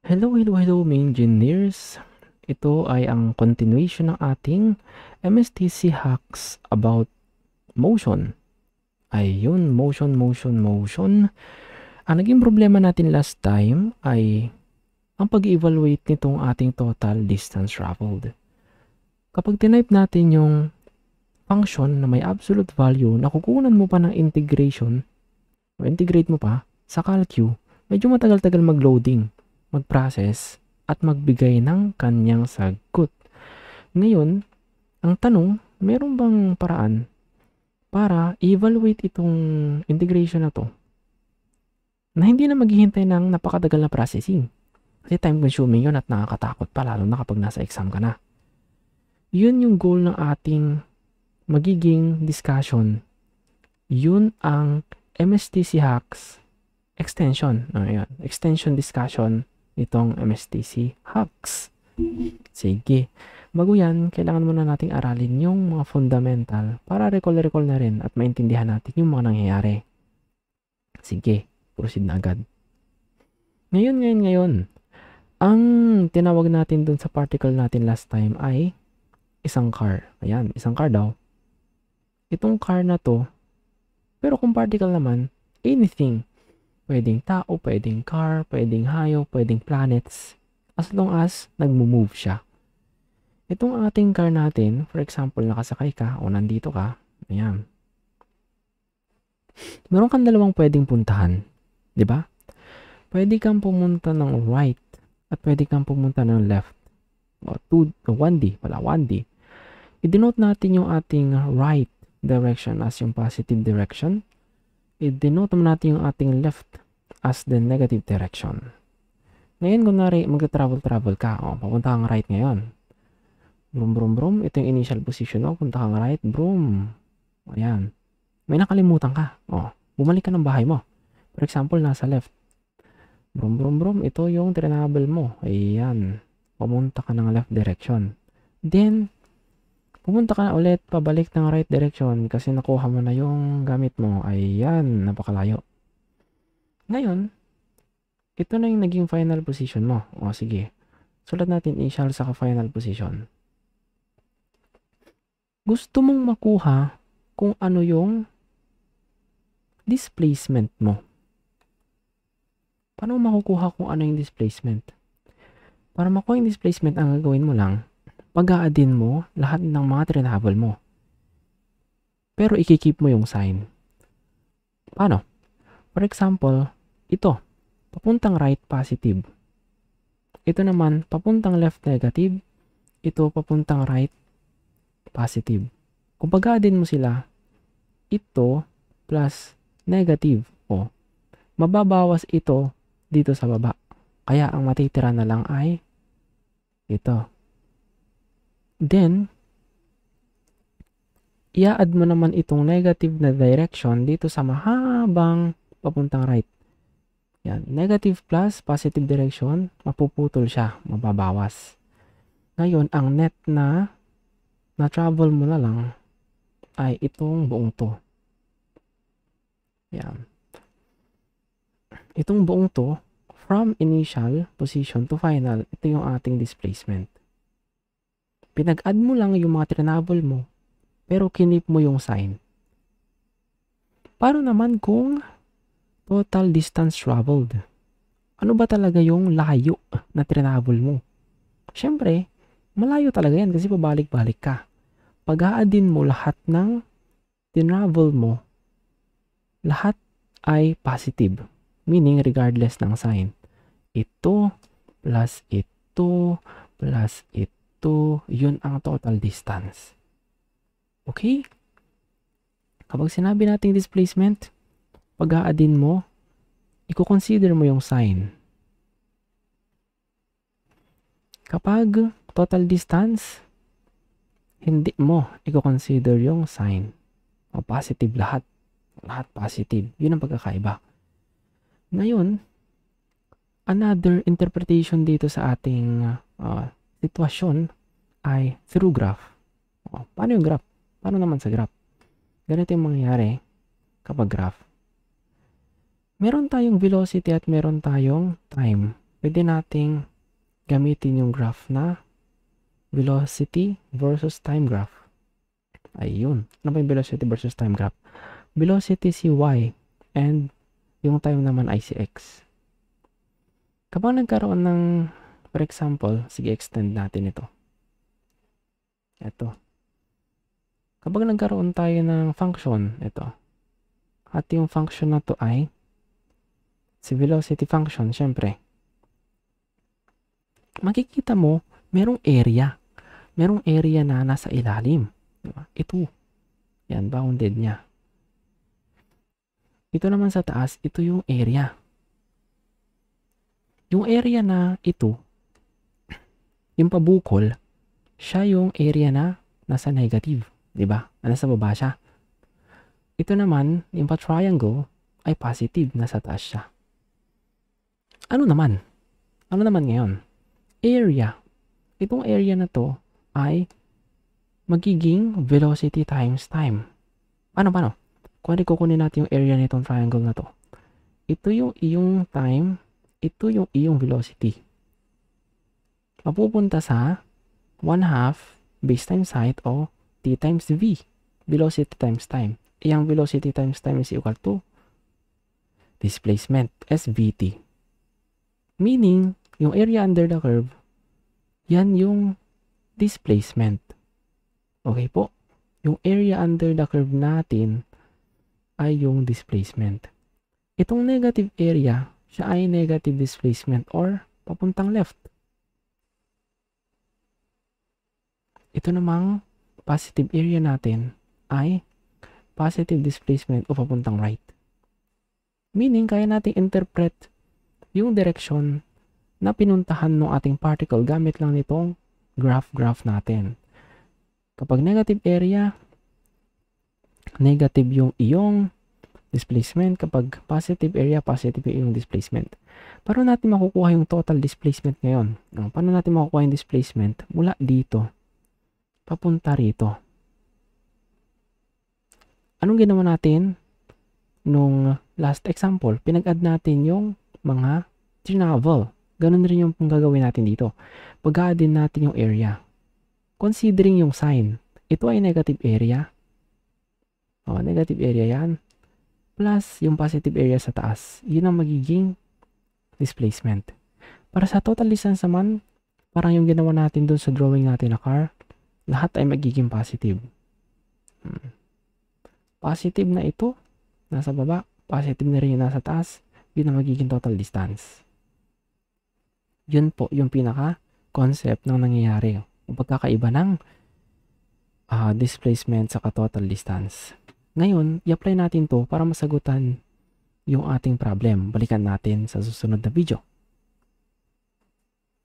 Hello mga engineers. Ito ay ang continuation ng ating MSTC hacks about motion. Ayun, motion. Ang naging problema natin last time ay ang pag-evaluate nitong ating total distance traveled. Kapag tinype natin yung function na may absolute value, nakukunan mo pa ng integration o integrate mo pa sa CalQ, medyo matagal-tagal mag-loading, mag-process, at magbigay ng kanyang sagot. Ngayon, ang tanong, meron bang paraan para evaluate itong integration na to na hindi na maghihintay ng napakatagal na processing? Kasi time-consuming yun at nakakatakot pa, lalo na kapag nasa exam ka na. Yun yung goal ng ating magiging discussion. Yun ang MSTC hacks extension. Ayan, extension discussion itong MSTC hacks. Sige. Bago yan, kailangan muna nating aralin yung mga fundamental para recall na rin at maintindihan natin yung mga nangyayari. Sige, proceed na agad. Ngayon. Ang tinawag natin dun sa particle natin last time ay isang car. Ayan, isang car daw. Itong car na to, pero kung particle naman, anything. Pwedeng tao, pwedeng car, pwedeng hayop, pwedeng planets. As long as nagmo-move siya. Itong ating car natin, for example, nakasakay ka o nandito ka, ayan. Meron kang dalawang pwedeng puntahan, di ba? Pwede kang pumunta ng right at pwede kang pumunta ng left. O 1D, pala 1D. I-denote natin yung ating right direction as yung positive direction. I-denote natin yung ating left as the negative direction. Ngayon, kunwari, mag-travel ka. O, papunta kang right ngayon. Brum. Ito yung initial position mo. Punta kang right. Brum. Ayan. May nakalimutan ka. O, bumalik ka ng bahay mo. For example, nasa left. Brum. Ito yung travel mo. Ayan. Pumunta ka ng left direction. Then, pumunta ka na ulit, pabalik ng right direction kasi nakuha mo na yung gamit mo. Ayan, napakalayo. Ngayon, ito na yung naging final position mo. O sige, sulat natin initial sa final position. Gusto mong makuha kung ano yung displacement mo. Paano makukuha kung ano yung displacement? Para makuha yung displacement, ang gagawin mo lang, pag-a-addin mo lahat ng mga travel mo. Pero i-keep mo yung sign. Paano? For example, ito, papuntang right positive. Ito naman, papuntang left negative. Ito, papuntang right positive. Kung pag-a-addin mo sila, ito plus negative. O, mababawas ito dito sa baba. Kaya ang matitira na lang ay ito. Then, i-add mo naman itong negative na direction dito sa mahabang papuntang right. Yan, negative plus positive direction, mapuputol siya, mababawas. Ngayon, ang net na travel mo na lang ay itong buong to. Yan. Itong buong to, from initial position to final, ito yung ating displacement. Pinag-add mo lang yung mga travel mo, pero kinip mo yung sign. Paano naman kung total distance traveled? Ano ba talaga yung layo na travel mo? Siyempre, malayo talaga yan kasi pabalik-balik ka. Pag-a-addin mo lahat ng travel mo, lahat ay positive. Meaning, regardless ng sign. Ito, plus ito, plus ito, yun ang total distance. Okay? Kapag sinabi nating displacement, pag-a-addin mo, i-consider mo yung sign. Kapag total distance, hindi mo i-consider yung sign. O positive lahat. Lahat positive. Yun ang pagkakaiba. Ngayon, another interpretation dito sa ating sitwasyon ay through graph. O, paano yung graph? Paano naman sa graph? Ganito yung mangyayari kapag graph. Meron tayong velocity at meron tayong time. pwede nating gamitin yung graph na velocity versus time graph. Ayun. Ano ba yung velocity versus time graph? Velocity si y and yung time naman ay si x. Kapag nagkaroon ng, for example, sige extend natin ito. Ito. Kapag nagkaroon tayo ng function, ito. At yung function na to ay si velocity function, syempre. Makikita mo, merong area. Merong area na nasa ilalim. Diba? Ito. Yan, bounded niya. Ito naman sa taas, ito yung area. Yung area na ito, yung pabukol, siya yung area na nasa negative. Diba? Nasa baba siya. Ito naman, yung pa-triangle, ay positive, nasa taas siya. Ano naman? Ano naman ngayon? Area. Itong area na to ay magiging velocity times time. Paano? Kung kukunin natin yung area nitong triangle na to. Ito yung iyong time, ito yung iyong velocity. Mapupunta sa 1/2 base times height o t times v. Velocity times time. Iyang velocity times time is equal to displacement, SVT. Meaning, yung area under the curve, yan yung displacement. Okay po? Yung area under the curve natin ay yung displacement. Itong negative area, siya ay negative displacement or papuntang left. Ito namang positive area natin ay positive displacement o papuntang right. Meaning, kaya nating interpret yung direction na pinuntahan ng ating particle gamit lang nitong graph natin. Kapag negative area, negative yung iyong displacement. Kapag positive area, positive yung displacement. Paano natin makukuha yung total displacement ngayon? Paano natin makukuha yung displacement mula dito papunta rito? Anong ginawa natin nung last example? Pinag-add natin yung mga travel. Ganun rin yung gagawin natin dito. Pag-add din natin yung area. Considering yung sign. Ito ay negative area. Negative area yan. Plus yung positive area sa taas. Yun ang magiging displacement. Para sa total distance naman, parang yung ginawa natin dun sa drawing natin na car, lahat ay magiging positive. Positive na ito, nasa baba. Positive na rin yung nasa taas. Yun ang magiging total distance. Yun po yung pinaka-concept ng nangyayari. Yung pagkakaiba ng displacement sa total distance. Ngayon, i-apply natin to para masagutan yung ating problem. Balikan natin sa susunod na video.